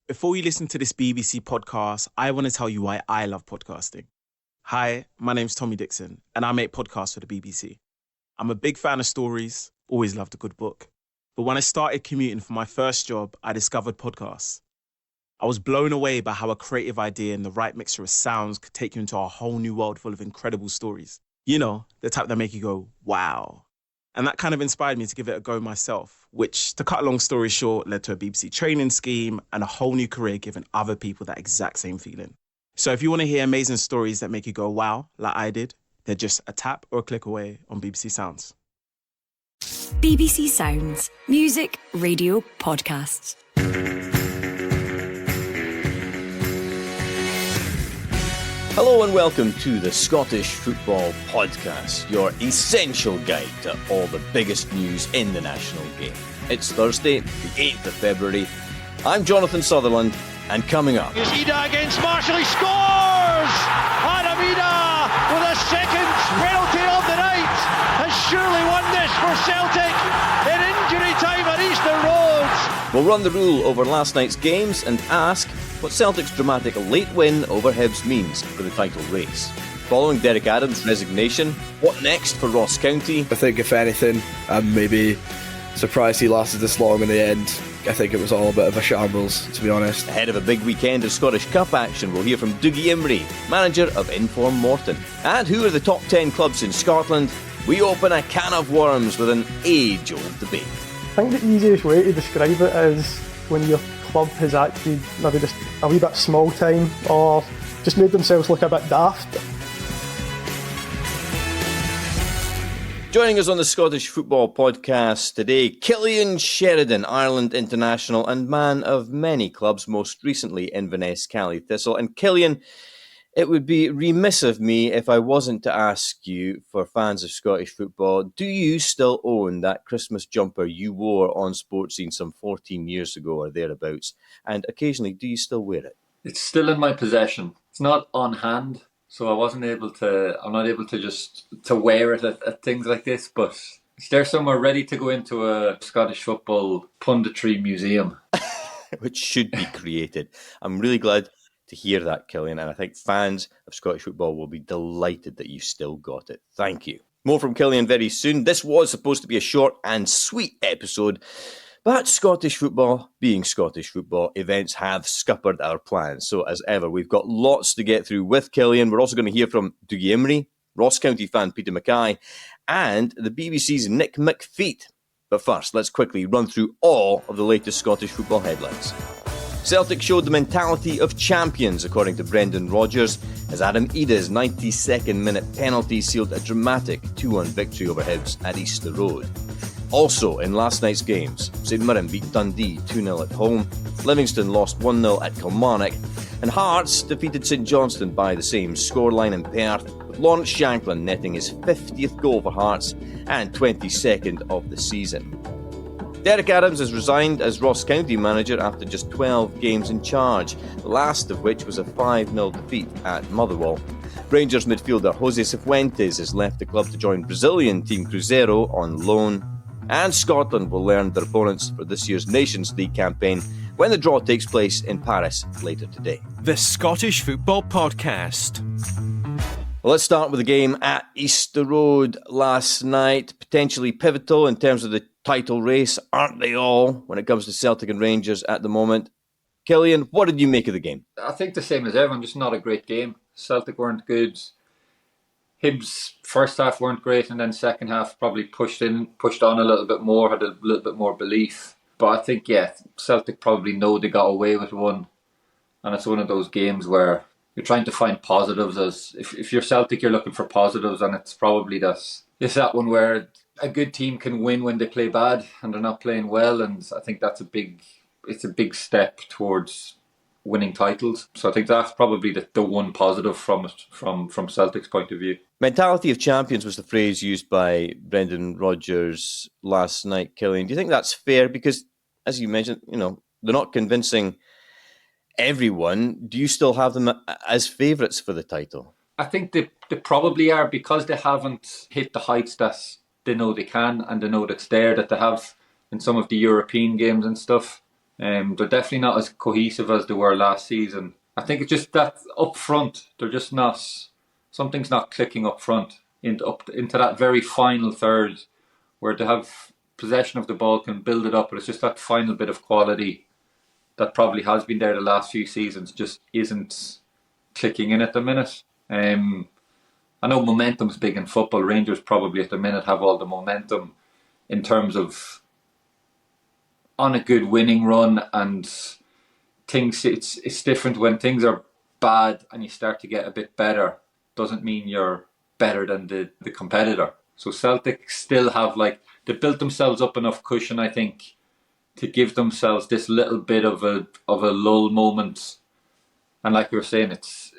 Before you listen to this BBC podcast, I want to tell you why I love podcasting. Hi, my name's Tommy Dixon, and I make podcasts for the BBC. I'm a big fan of stories, always loved a good book. But when I started commuting for my first job, I discovered podcasts. I was blown away by how a creative idea and the right mixture of sounds could take you into a whole new world full of incredible stories. You know, the type that make you go, wow. And that kind of inspired me to give it a go myself, which, to cut a long story short, led to a BBC training scheme and a whole new career giving other people that exact same feeling. So if you want to hear amazing stories that make you go, wow, like I did, they're just a tap or a click away on BBC Sounds. BBC Sounds. Music, radio, podcasts. Hello and welcome to the Scottish Football Podcast, your essential guide to all the biggest news in the national game. It's Thursday, the 8th of February. I'm Jonathan Sutherland, and coming up... Here's Ida against Marshall, he scores! Adam Ida, with a second penalty of the night, has surely won this for Celtic in injury time at Easter Road. We'll run the rule over last night's games and ask what Celtic's dramatic late win over Hibs means for the title race. Following Derek Adams' resignation, what next for Ross County? I think if anything, I'm maybe surprised he lasted this long in the end. I think it was all a bit of a shambles, to be honest. Ahead of a big weekend of Scottish Cup action, we'll hear from Dougie Imrie, manager of Inform Morton. And who are the top 10 clubs in Scotland? We open a can of worms with an age-old debate. I think the easiest way to describe it is when your club has acted maybe just a wee bit small time or just made themselves look a bit daft. Joining us on the Scottish Football Podcast today, Cillian Sheridan, Ireland international and man of many clubs, most recently Inverness, Cally Thistle. And Cillian, it would be remiss of me if I wasn't to ask you, for fans of Scottish football, do you still own that Christmas jumper you wore on Sports Scene some 14 years ago or thereabouts? And occasionally, do you still wear it? It's still in my possession. It's not on hand, so I'm not able to just to wear it at things like this, but it's there somewhere ready to go into a Scottish football punditry museum. Which should be created. I'm really glad to hear that, Cillian, and I think fans of Scottish football will be delighted that you still got it. Thank you. More from Cillian very soon. This was supposed to be a short and sweet episode, but Scottish football, being Scottish football, events have scuppered our plans. So as ever, we've got lots to get through with Cillian. We're also going to hear from Dougie Imrie, Ross County fan Peter Mackay, and the BBC's Nick McFeet. But first, let's quickly run through all of the latest Scottish football headlines. Celtic showed the mentality of champions, according to Brendan Rodgers, as Adam Ida's 92nd minute penalty sealed a dramatic 2-1 victory over Hibs at Easter Road. Also in last night's games, St Mirren beat Dundee 2-0 at home, Livingston lost 1-0 at Kilmarnock, and Hearts defeated St Johnstone by the same scoreline in Perth, with Lawrence Shanklin netting his 50th goal for Hearts and 22nd of the season. Derek Adams has resigned as Ross County manager after just 12 games in charge, the last of which was a 5-0 defeat at Motherwell. Rangers midfielder Jose Cifuentes has left the club to join Brazilian team Cruzeiro on loan. And Scotland will learn their opponents for this year's Nations League campaign when the draw takes place in Paris later today. The Scottish Football Podcast. Well, let's start with the game at Easter Road last night. Potentially pivotal in terms of the title race, aren't they all, when it comes to Celtic and Rangers at the moment? Cillian, what did you make of the game? I think the same as everyone, just not a great game. Celtic weren't good. Hibs first half weren't great, and then second half probably pushed on a little bit more, had a little bit more belief. But I think, Celtic probably know they got away with one. And it's one of those games where you're trying to find positives. As if you're Celtic, you're looking for positives, and it's probably that one where a good team can win when they play bad and they're not playing well, and I think that's a big step towards winning titles. So I think that's probably the one positive from it, from Celtic's point of view. Mentality of champions was the phrase used by Brendan Rodgers last night, Cillian. Do you think that's fair? Because, as you mentioned, they're not convincing everyone. Do you still have them as favourites for the title? I think they probably are, because they haven't hit the heights that they know they can, and they know that's there, that they have in some of the European games and stuff. They're definitely not as cohesive as they were last season. I think it's just that up front, they're just not. Something's not clicking up front into that very final third, where they have possession of the ball, can build it up, but it's just that final bit of quality that probably has been there the last few seasons just isn't clicking in at the minute. I know momentum's big in football. Rangers probably at the minute have all the momentum in terms of on a good winning run, and things. It's different when things are bad and you start to get a bit better. Doesn't mean you're better than the competitor. So Celtic still have they built themselves up enough cushion, I think, to give themselves this little bit of a lull moment. And like you were saying, it's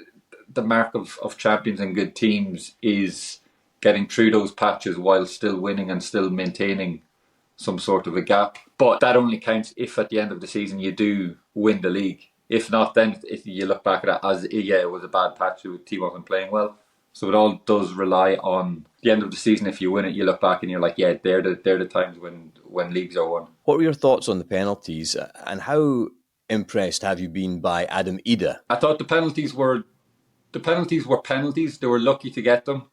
the mark of champions and good teams is getting through those patches while still winning and still maintaining some sort of a gap. But that only counts if at the end of the season you do win the league. If not, then if you look back at it as, it was a bad patch, the team wasn't playing well. So it all does rely on the end of the season. If you win it, you look back and you're like, yeah, they're the times when leagues are won. What were your thoughts on the penalties, and how impressed have you been by Adam Ida? I thought the penalties were penalties. They were lucky to get them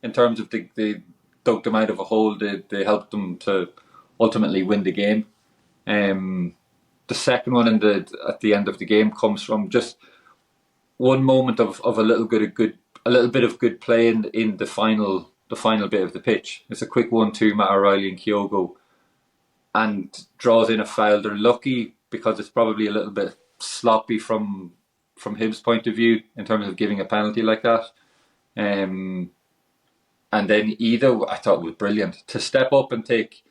in terms of they dug them out of a hole. They helped them to ultimately win the game. The second one at the end of the game comes from just one moment of a little bit of good play in the final bit of the pitch. It's a quick 1-2, Matt O'Reilly and Kyogo, and draws in a foul. They're lucky because it's probably a little bit sloppy from Hibs' point of view in terms of giving a penalty like that. And then Ida, I thought, was brilliant to step up and take.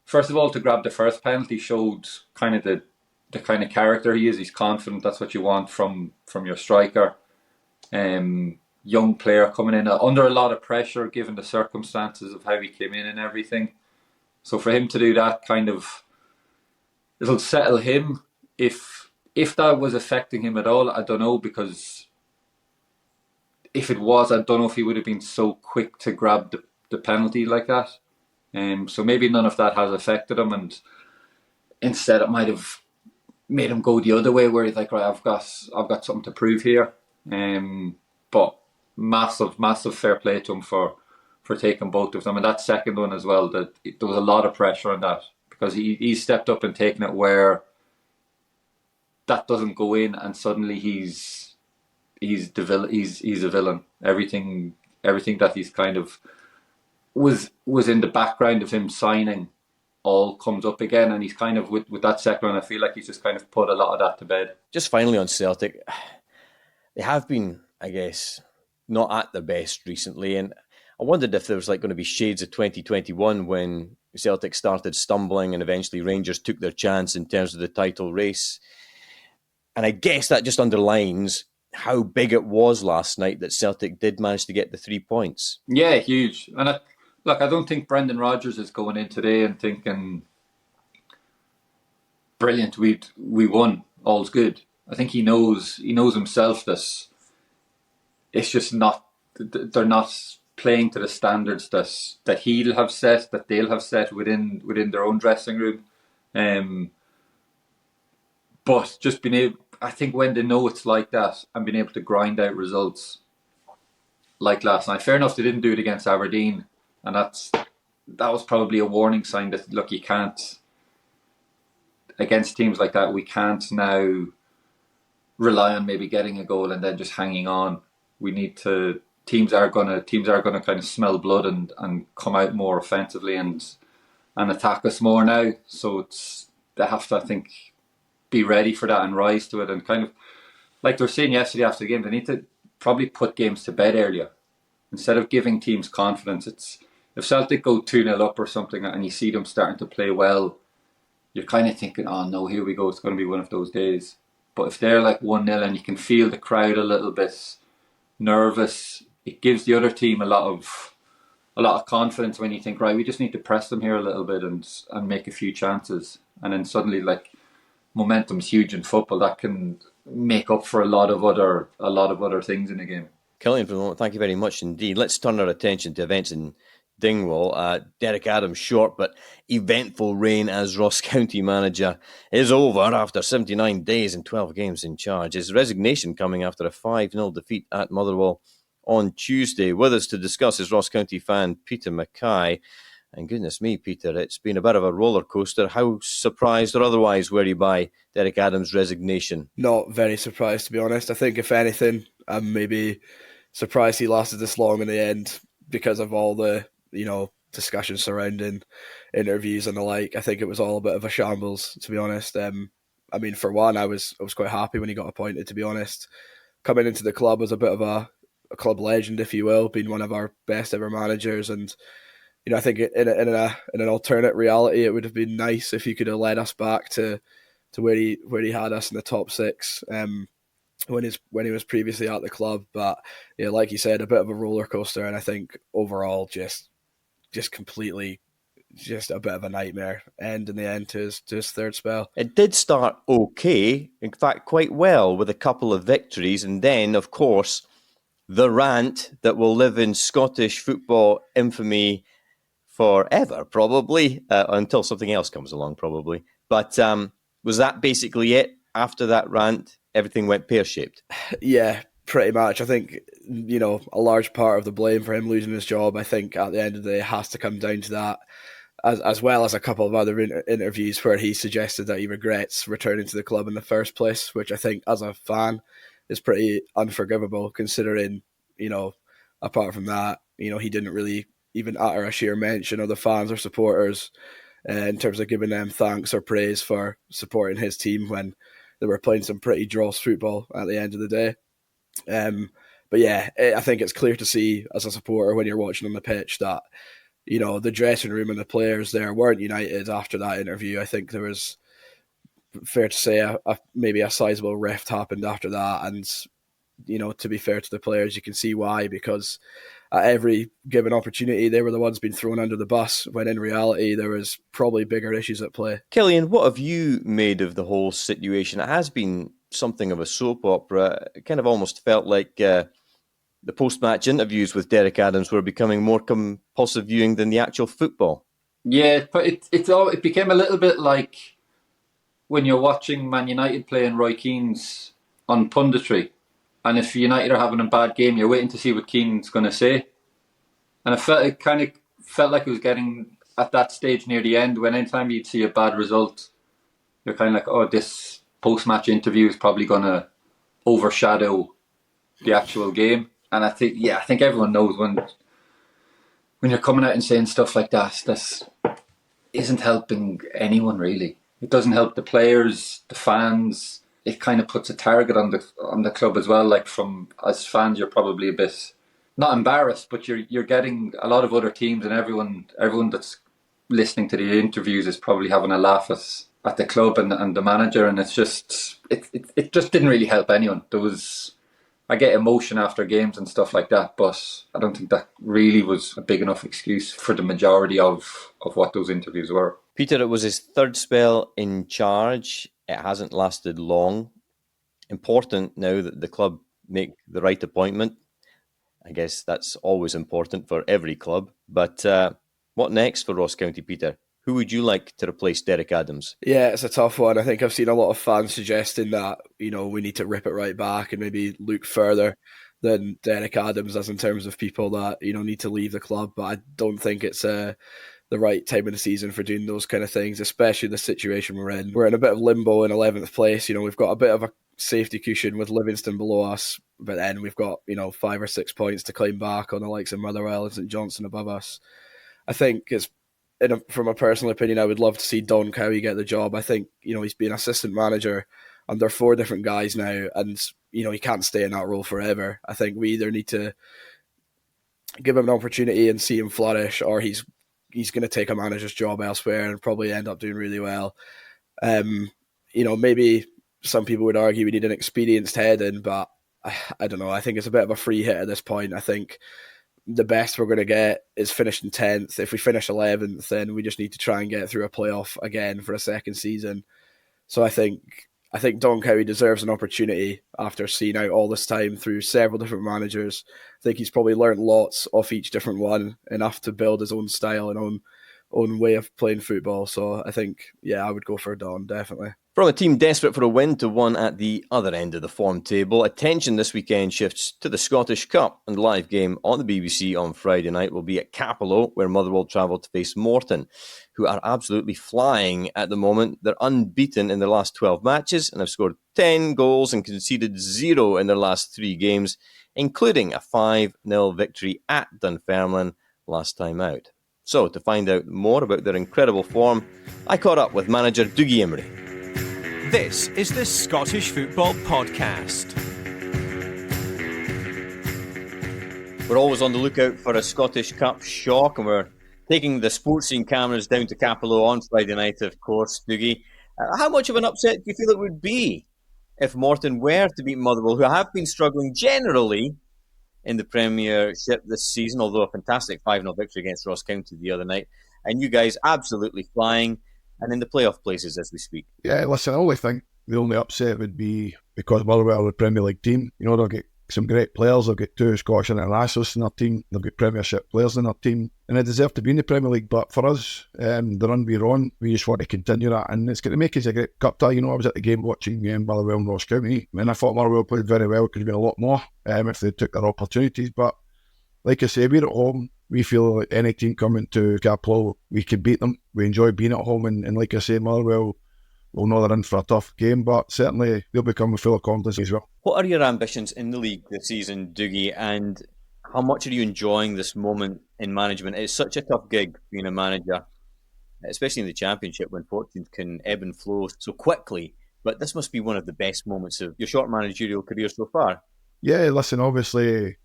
First of all, to grab the first penalty showed kind of the kind of character he is. He's confident. That's what you want from your striker. Young player coming in under a lot of pressure given the circumstances of how he came in and everything. So for him to do that, it'll settle him. If that was affecting him at all, I don't know, because if it was, I don't know if he would have been so quick to grab the penalty like that. So maybe none of that has affected him, and instead it might have made him go the other way, where he's like, right, I've got something to prove here. But massive fair play to him for taking both of them, and that second one as well. There was a lot of pressure on that because he stepped up and taken it where that doesn't go in, and suddenly he's a villain. Everything that he's kind of was in the background of him signing all comes up again, and he's kind of with that second one, I feel like he's just kind of put a lot of that to bed. Just finally on Celtic, they have been, I guess, not at their best recently, and I wondered if there was going to be shades of 2021 when Celtic started stumbling and eventually Rangers took their chance in terms of the title race. And I guess that just underlines how big it was last night that Celtic did manage to get the 3 points. Yeah, huge. And I don't think Brendan Rodgers is going in today and thinking, brilliant, we won, all's good. I think he knows himself that it's just not, they're not playing to the standards that he'll have set, that they'll have set within their own dressing room. But just being able, I think when they know it's like that and being able to grind out results like last night. Fair enough, they didn't do it against Aberdeen, and that was probably a warning sign that, look, you can't, against teams like that, we can't now rely on maybe getting a goal and then just hanging on. We need to. Teams are gonna kind of smell blood and come out more offensively and attack us more now. So they have to, I think, be ready for that and rise to it. And kind of like they were saying yesterday after the game, they need to probably put games to bed earlier instead of giving teams confidence. It's if Celtic go 2-0 up or something and you see them starting to play well, you're kind of thinking, oh no, here we go, it's going to be one of those days. But if they're like 1-0 and you can feel the crowd a little bit nervous, it gives the other team a lot of confidence when you think, right, we just need to press them here a little bit and make a few chances. And then suddenly, like, momentum's huge in football. That can make up for a lot of other things in the game. Cillian, for the moment, thank you very much indeed. Let's turn our attention to events in Dingwall. Derek Adams' short but eventful reign as Ross County manager is over after 79 days and 12 games in charge. His resignation coming after a 5-0 defeat at Motherwell on Tuesday. With us to discuss is Ross County fan Peter Mackay. And goodness me, Peter, it's been a bit of a roller coaster. How surprised or otherwise were you by Derek Adams' resignation? Not very surprised, to be honest. I think, if anything, I'm maybe surprised he lasted this long in the end because of all the, discussions surrounding interviews and the like. I think it was all a bit of a shambles, to be honest. For one, I was quite happy when he got appointed, to be honest. Coming into the club as a bit of a club legend, if you will, being one of our best ever managers, and I think in an alternate reality, it would have been nice if he could have led us back to where he had us in the top six when he was previously at the club. But yeah, like you said, a bit of a roller coaster, and I think overall just completely just a bit of a nightmare end in the end to his third spell. It did start okay, in fact quite well, with a couple of victories, and then of course the rant that will live in Scottish football infamy forever, probably, until something else comes along, probably. But was that basically it? After that rant, everything went pear-shaped? Yeah, pretty much. I think, a large part of the blame for him losing his job, I think, at the end of the day, has to come down to that, as well as a couple of other interviews where he suggested that he regrets returning to the club in the first place, which I think, as a fan, is pretty unforgivable, considering, apart from that, he didn't really even utter a sheer mention of the fans or supporters in terms of giving them thanks or praise for supporting his team when they were playing some pretty dross football at the end of the day. But yeah, I think it's clear to see as a supporter when you're watching on the pitch that, the dressing room and the players there weren't united after that interview. I think there was, fair to say, maybe a sizable rift happened after that. And, to be fair to the players, you can see why, because at every given opportunity, they were the ones being thrown under the bus, when in reality, there was probably bigger issues at play. Cillian, what have you made of the whole situation? It has been something of a soap opera. It kind of almost felt like the post-match interviews with Derek Adams were becoming more compulsive viewing than the actual football. Yeah, but it became a little bit like when you're watching Man United playing Roy Keane's on punditry. And if United are having a bad game, you're waiting to see what Keane's going to say. And it kind of felt like it was getting at that stage near the end, when anytime you'd see a bad result, you're kind of like, oh, this post-match interview is probably going to overshadow the actual game. And I think everyone knows when you're coming out and saying stuff like that, this isn't helping anyone, really. It doesn't help the players, the fans. It kind of puts a target on the club as well. Like, as fans, you're probably a bit not embarrassed, but you're getting a lot of other teams, and everyone that's listening to the interviews is probably having a laugh at the club and the manager, and it just didn't really help anyone. I get emotion after games and stuff like that, but I don't think that really was a big enough excuse for the majority of what those interviews were. Peter, it was his third spell in charge. It hasn't lasted long. Important now that the club make the right appointment. I guess that's always important for every club. But what next for Ross County, Peter? Who would you like to replace Derek Adams? Yeah, it's a tough one. I think I've seen a lot of fans suggesting that, we need to rip it right back and maybe look further than Derek Adams as in terms of people that, need to leave the club. But I don't think it's the right time of the season for doing those kind of things, especially the situation we're in. We're in a bit of limbo in 11th place. We've got a bit of a safety cushion with Livingston below us, but then we've got, 5 or 6 points to climb back on the likes of Motherwell and St Johnstone above us. I think from a personal opinion, I would love to see Don Cowie get the job. I think, he's been assistant manager under 4 different guys now, and, he can't stay in that role forever. I think we either need to give him an opportunity and see him flourish, or he's going to take a manager's job elsewhere and probably end up doing really well. Maybe some people would argue we need an experienced head in, but I don't know. I think it's a bit of a free hit at this point. I think the best we're going to get is finishing 10th. If we finish 11th, then we just need to try and get through a playoff again for a second season. So I think I think Don Cowie deserves an opportunity after seeing out all this time through several different managers. I think he's probably learned lots off each different one, enough to build his own style and own way of playing football. So I think, I would go for Don, definitely. From a team desperate for a win to one at the other end of the form table, attention this weekend shifts to the Scottish Cup, and the live game on the BBC on Friday night will be at Capello, where Motherwell travel to face Morton, who are absolutely flying at the moment. They're unbeaten in their last 12 matches and have scored 10 goals and conceded 0 in their last 3 games, including a 5-0 victory at Dunfermline last time out. So, to find out more about their incredible form, I caught up with manager Dougie Imrie. This is the Scottish Football Podcast. We're always on the lookout for a Scottish Cup shock, and we're taking the sports scene cameras down to Capello on Friday night, of course, Dougie. How much of an upset do you feel it would be if Morton were to beat Motherwell, who have been struggling generally in the Premiership this season, although a fantastic 5-0 victory against Ross County the other night, and you guys absolutely flying and in the playoff places as we speak? Yeah, listen, I only think the only upset would be because Motherwell are a Premier League team. You know, they'll get some great players. They'll get 2 Scottish internationals in their team. They'll get Premiership players in their team. And they deserve to be in the Premier League. But for us, the run we're on, we just want to continue that. And it's going to make us a great cup tie. You know, I was at the game watching Motherwell and Ross County, and I thought Motherwell played very well. Could have been a lot more if they took their opportunities. But like I say, we're at home. We feel like any team coming to Capello, we can beat them. We enjoy being at home. And like I say, Motherwell will know they're in for a tough game, but certainly they'll be coming full of confidence as well. What are your ambitions in the league this season, Dougie, and how much are you enjoying this moment in management? It's such a tough gig being a manager, especially in the Championship when fortunes can ebb and flow so quickly, but this must be one of the best moments of your short managerial career so far. Yeah, listen, obviously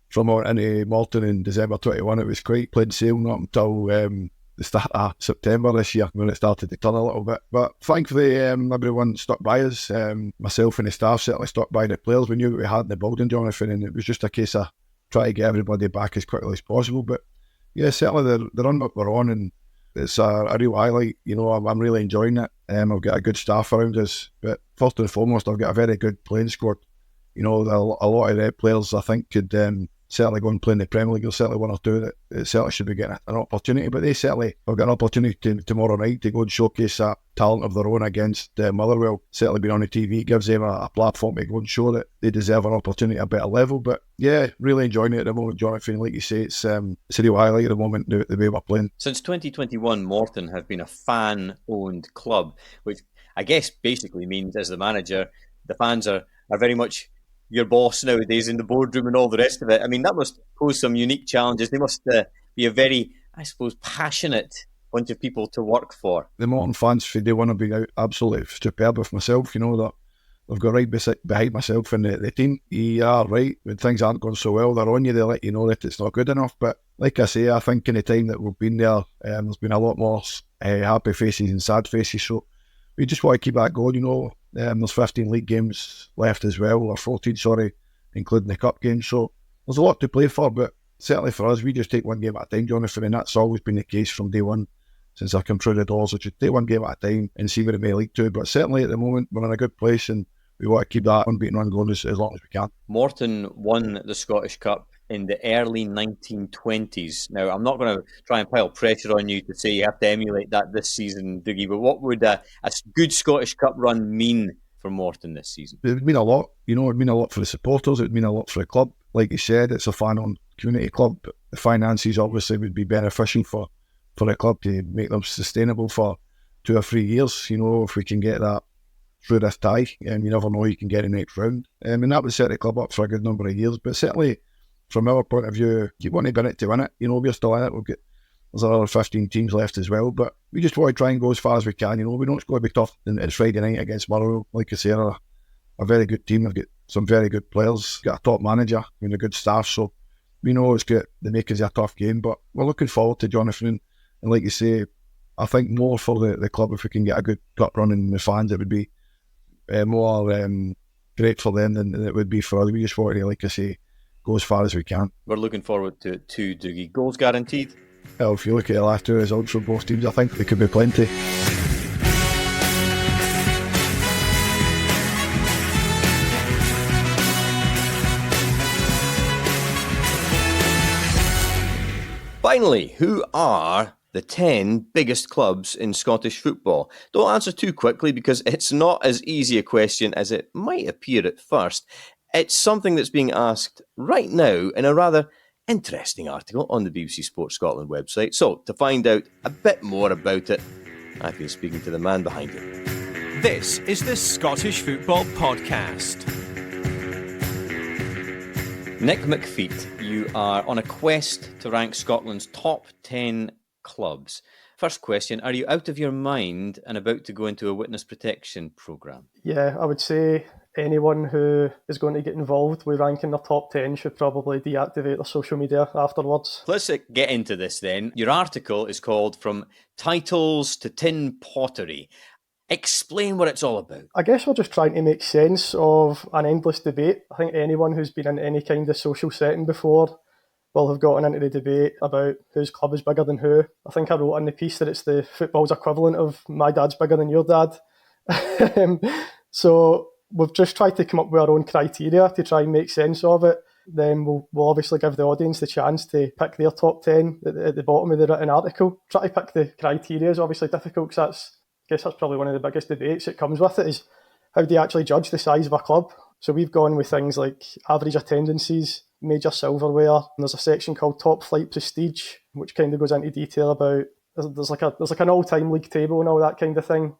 from out into Morton in December 21, it was quite plain sailing up until the start of September this year when it started to turn a little bit. But thankfully, everyone stuck by us. Myself and the staff certainly stuck by the players. We knew what we had in the building, Jonathan, and it was just a case of trying to get everybody back as quickly as possible. But yeah, certainly the run that we're on, and it's a real highlight. You know, I'm really enjoying it. I've got a good staff around us, but first and foremost, I've got a very good playing squad. You know, a lot of the players I think could certainly go and play in the Premier League. There's certainly 1 or 2 that certainly should be getting an opportunity, but they certainly have got an opportunity tomorrow night to go and showcase that talent of their own against Motherwell. Certainly being on the TV gives them a platform to go and show that they deserve an opportunity at a better level. But yeah, really enjoying it at the moment, Jonathan. Like you say, it's a real highlight at the moment, the way we're playing. Since 2021, Morton have been a fan-owned club, which I guess basically means, as the manager, the fans are very much your boss nowadays in the boardroom and all the rest of it. I mean, that must pose some unique challenges. They must be a very, I suppose, passionate bunch of people to work for. The Morton fans, for day one, have been out absolutely superb with myself. You know, that they've got right behind myself and the team. You are right, when things aren't going so well, they're on you, they let you know that it's not good enough. But like I say, I think in the time that we've been there, there's been a lot more happy faces and sad faces. So we just want to keep that going, you know. There's 15 league games left as well, or 14, including the cup games. So there's a lot to play for, but certainly for us, we just take one game at a time, Jonathan, and that's always been the case from day one since I come through the doors. So just take one game at a time and see where it may lead to. But certainly at the moment, we're in a good place and we want to keep that unbeaten run going as long as we can. Morton won the Scottish Cup in the early 1920s. Now, I'm not going to try and pile pressure on you to say you have to emulate that this season, Dougie, but what would a good Scottish Cup run mean for Morton this season? It would mean a lot. You know, it would mean a lot for the supporters. It would mean a lot for the club. Like you said, it's a fan-owned community club. But the finances obviously would be beneficial for the club to make them sustainable for 2 or 3 years. You know, if we can get that through this tie, and you never know, you can get in the next round. And that would set the club up for a good number of years. But certainly, from our point of view, you want to be in it to win it. You know, we're still in it. There's another 15 teams left as well, but we just want to try and go as far as we can. You know, we know it's going to be tough. And it's Friday night against Motherwell. Like I say, they're a very good team. They've got some very good players, got a top manager, and a good staff. So we know it's got the makers of a tough game, but we're looking forward to Jonathan. And like you say, I think more for the club, if we can get a good cup run in the fans, it would be more great for them than it would be for us. We just want to, like I say, go as far as we can. We're looking forward to it too, Dougie. Goals guaranteed? Well, if you look at the last 2 results from both teams, I think there could be plenty. Finally, who are the 10 biggest clubs in Scottish football? Don't answer too quickly because it's not as easy a question as it might appear at first. It's something that's being asked right now in a rather interesting article on the BBC Sports Scotland website. So, to find out a bit more about it, I've been speaking to the man behind it. This is the Scottish Football Podcast. Nick McFeet, you are on a quest to rank Scotland's top 10 clubs. First question, are you out of your mind and about to go into a witness protection programme? Yeah, I would say anyone who is going to get involved with ranking their top 10 should probably deactivate their social media afterwards. Let's get into this then. Your article is called From Titles to Tin Pottery. Explain what it's all about. I guess we're just trying to make sense of an endless debate. I think anyone who's been in any kind of social setting before will have gotten into the debate about whose club is bigger than who. I think I wrote in the piece that it's the football's equivalent of my dad's bigger than your dad. So we've just tried to come up with our own criteria to try and make sense of it. Then we'll obviously give the audience the chance to pick their top 10 at the bottom of the written article. Try to pick the criteria is obviously difficult because I guess that's probably one of the biggest debates that comes with it, is how do you actually judge the size of a club? So we've gone with things like average attendances, major silverware, and there's a section called Top Flight Prestige, which kind of goes into detail about, there's like an all-time league table and all that kind of thing.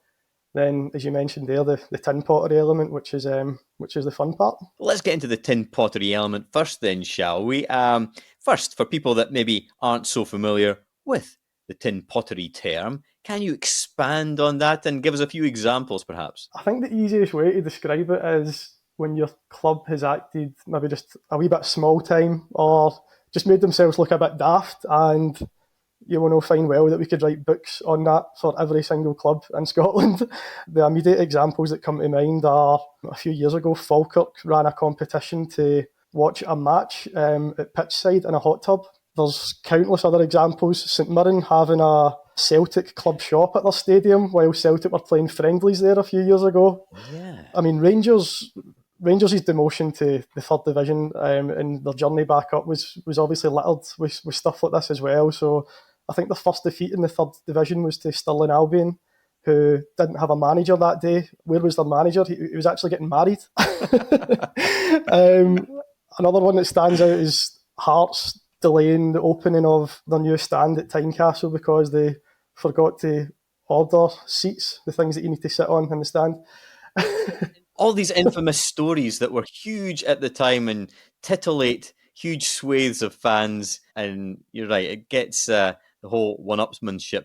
Then, as you mentioned there, the tin pottery element, which is the fun part. Let's get into the tin pottery element first then, shall we? First, for people that maybe aren't so familiar with the tin pottery term, can you expand on that and give us a few examples, perhaps? I think the easiest way to describe it is when your club has acted maybe just a wee bit small time or just made themselves look a bit daft, and you will know fine well that we could write books on that for every single club in Scotland. The immediate examples that come to mind are a few years ago, Falkirk ran a competition to watch a match at pitchside in a hot tub. There's countless other examples. St Mirren having a Celtic club shop at their stadium while Celtic were playing friendlies there a few years ago. Yeah. I mean, Rangers' demotion to the third division and their journey back up was obviously littered with stuff like this as well. So I think the first defeat in the third division was to Stirling Albion, who didn't have a manager that day. Where was their manager? He was actually getting married. Another one that stands out is Hearts delaying the opening of their new stand at Tynecastle because they forgot to order seats, the things that you need to sit on in the stand. All these infamous stories that were huge at the time and titillate huge swathes of fans. And you're right, it gets the whole one-upsmanship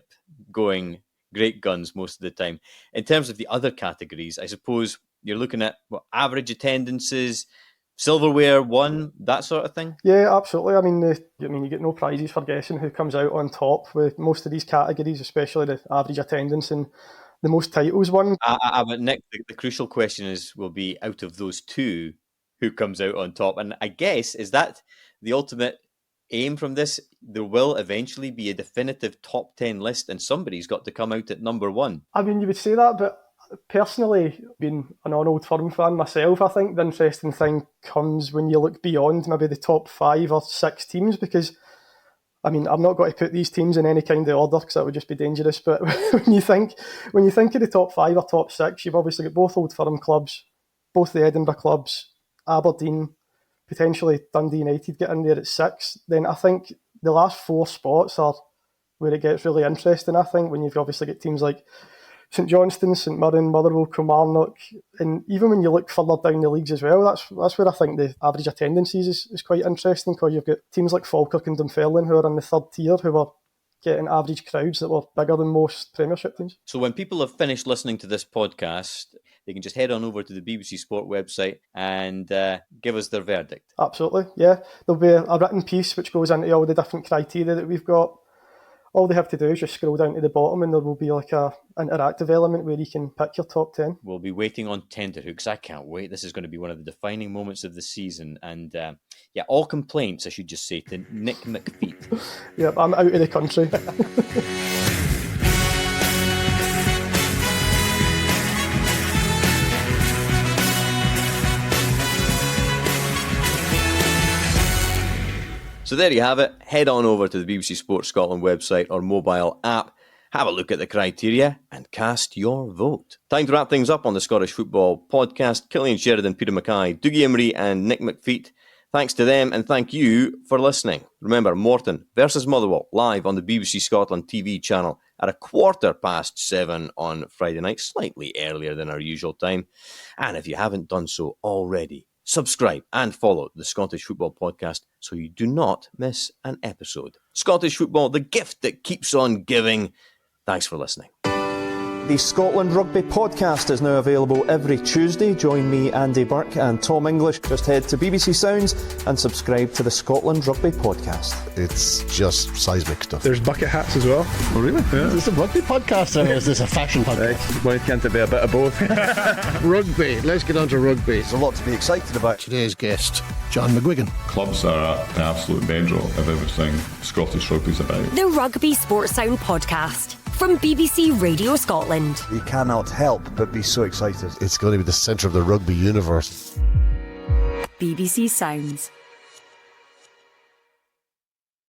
going great guns most of the time. In terms of the other categories, I suppose you're looking at average attendances, silverware won, that sort of thing? Yeah, absolutely. I mean, you get no prizes for guessing who comes out on top with most of these categories, especially the average attendance and the most titles won. But Nick, the crucial question will be out of those two, who comes out on top? And I guess, is that the ultimate aim from this? There will eventually be a definitive top 10 list and somebody's got to come out at number one. I mean, you would say that, but personally, being an Old Firm fan myself, I think the interesting thing comes when you look beyond maybe the top 5 or 6 teams, because, I mean, I'm not going to put these teams in any kind of order because that would just be dangerous, but when you think of the top 5 or top 6, you've obviously got both Old Firm clubs, both the Edinburgh clubs, Aberdeen, potentially Dundee United get in there at 6, then I think the last 4 spots are where it gets really interesting, I think, when you've obviously got teams like St Johnstone, St Mirren, Motherwell, Kilmarnock, and even when you look further down the leagues as well, that's where I think the average attendances is quite interesting, because you've got teams like Falkirk and Dunfermline who are in the third tier who are getting average crowds that were bigger than most Premiership teams. So when people have finished listening to this podcast, they can just head on over to the BBC Sport website and give us their verdict. Absolutely, yeah. There'll be a written piece which goes into all the different criteria that we've got. All they have to do is just scroll down to the bottom and there will be like an interactive element where you can pick your top 10. We'll be waiting on tenterhooks. I can't wait. This is going to be one of the defining moments of the season. And all complaints, I should just say, to Nick McFeet. Yep, I'm out of the country. So there you have it. Head on over to the BBC Sports Scotland website or mobile app. Have a look at the criteria and cast your vote. Time to wrap things up on the Scottish Football Podcast. Cillian, Sheridan, Peter Mackay, Dougie Imrie and Nick McPhee. Thanks to them and thank you for listening. Remember, Morton versus Motherwell live on the BBC Scotland TV channel at 7:15 on Friday night, slightly earlier than our usual time. And if you haven't done so already, subscribe and follow the Scottish Football Podcast so you do not miss an episode. Scottish Football, the gift that keeps on giving. Thanks for listening. The Scotland Rugby Podcast is now available every Tuesday. Join me, Andy Burke and Tom English. Just head to BBC Sounds and subscribe to the Scotland Rugby Podcast. It's just seismic stuff. There's bucket hats as well. Oh, really? Yeah. Is this a rugby podcast or is this a fashion podcast? Why can't it be a bit of both? Rugby. Let's get on to rugby. There's a lot to be excited about. Today's guest, John McGuigan. Clubs are at the absolute bedrock of everything Scottish rugby's about. The Rugby Sports Sound Podcast from BBC Radio Scotland. You cannot help but be so excited. It's going to be the centre of the rugby universe. BBC Sounds.